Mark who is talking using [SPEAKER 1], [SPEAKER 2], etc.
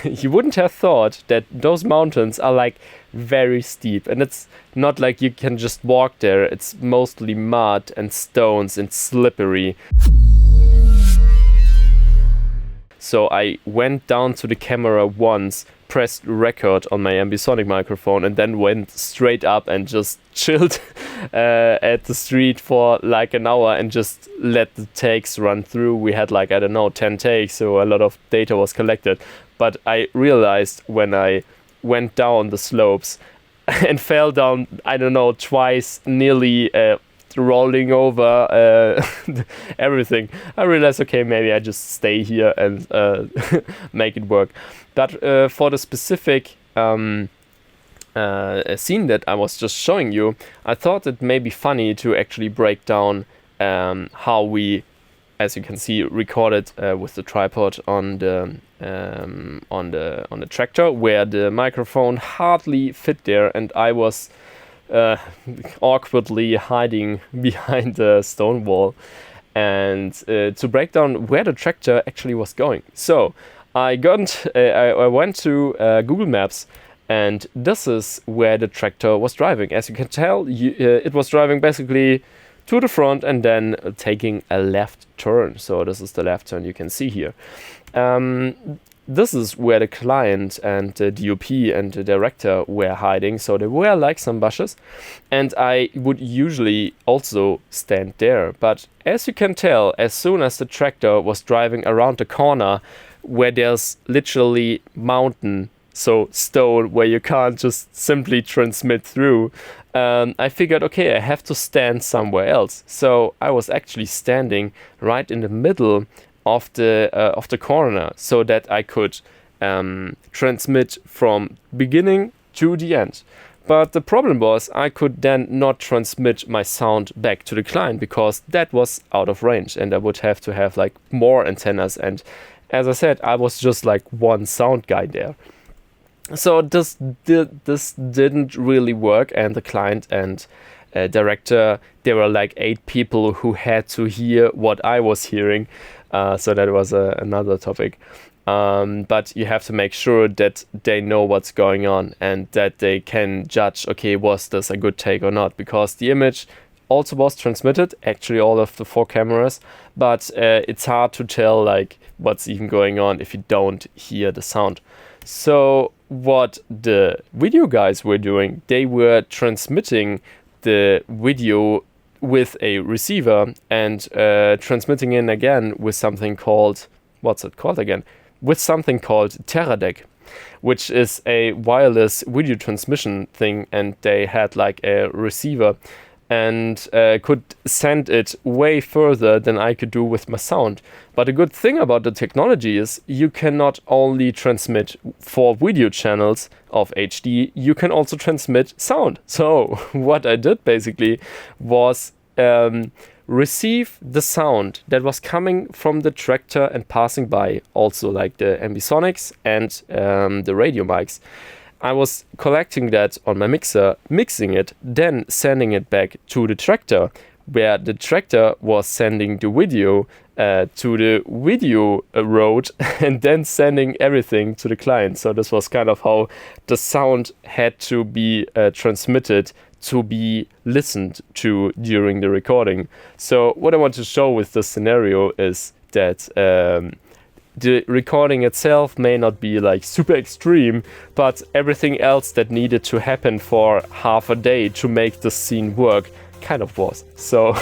[SPEAKER 1] you wouldn't have thought that those mountains are like very steep, and it's not like you can just walk there. It's mostly mud and stones and slippery. So I went down to the camera once, pressed record on my ambisonic microphone, and then went straight up and just chilled at the street for like an hour and just let the takes run through. We had like, I don't know, 10 takes, so a lot of data was collected. But I realized when I went down the slopes and fell down, I don't know, twice, nearly rolling over everything, I realized, okay, maybe I just stay here and make it work. But for the specific scene that I was just showing you, I thought it may be funny to actually break down how we, as you can see, recorded with the tripod on the tractor, where the microphone hardly fit there, and I was awkwardly hiding behind the stone wall, and to break down where the tractor actually was going. So I went to Google Maps, and this is where the tractor was driving. As you can tell, it was driving basically to the front and then taking a left turn. So this is the left turn you can see here. This is where the client and the DOP and the director were hiding, so there were like some bushes, and I would usually also stand there. But as you can tell, as soon as the tractor was driving around the corner where there's literally mountain, so stone, where you can't just simply transmit through, I figured, okay, I have to stand somewhere else. So I was actually standing right in the middle of the corner, so that I could transmit from beginning to the end. But the problem was I could then not transmit my sound back to the client, because that was out of range, and I would have to have like more antennas, and as I said, I was just like one sound guy there. So this didn't really work, and the client and director, there were like 8 people who had to hear what I was hearing. So that was another topic. But you have to make sure that they know what's going on and that they can judge, okay, was this a good take or not? Because the image also was transmitted, actually all of the 4 cameras, but it's hard to tell like what's even going on if you don't hear the sound. So what the video guys were doing, they were transmitting the video with a receiver and transmitting in again with something called, what's it called again? With something called Teradek, which is a wireless video transmission thing, and they had like a receiver and could send it way further than I could do with my sound. But the good thing about the technology is you can not only transmit 4 video channels of HD, you can also transmit sound. So what I did basically was receive the sound that was coming from the tractor and passing by, also like the ambisonics and the radio mics. I was collecting that on my mixer, mixing it, then sending it back to the tractor, where the tractor was sending the video to the video road and then sending everything to the client. So this was kind of how the sound had to be transmitted to be listened to during the recording. So what I want to show with this scenario is that the recording itself may not be like super extreme, but everything else that needed to happen for half a day to make the scene work kind of was. So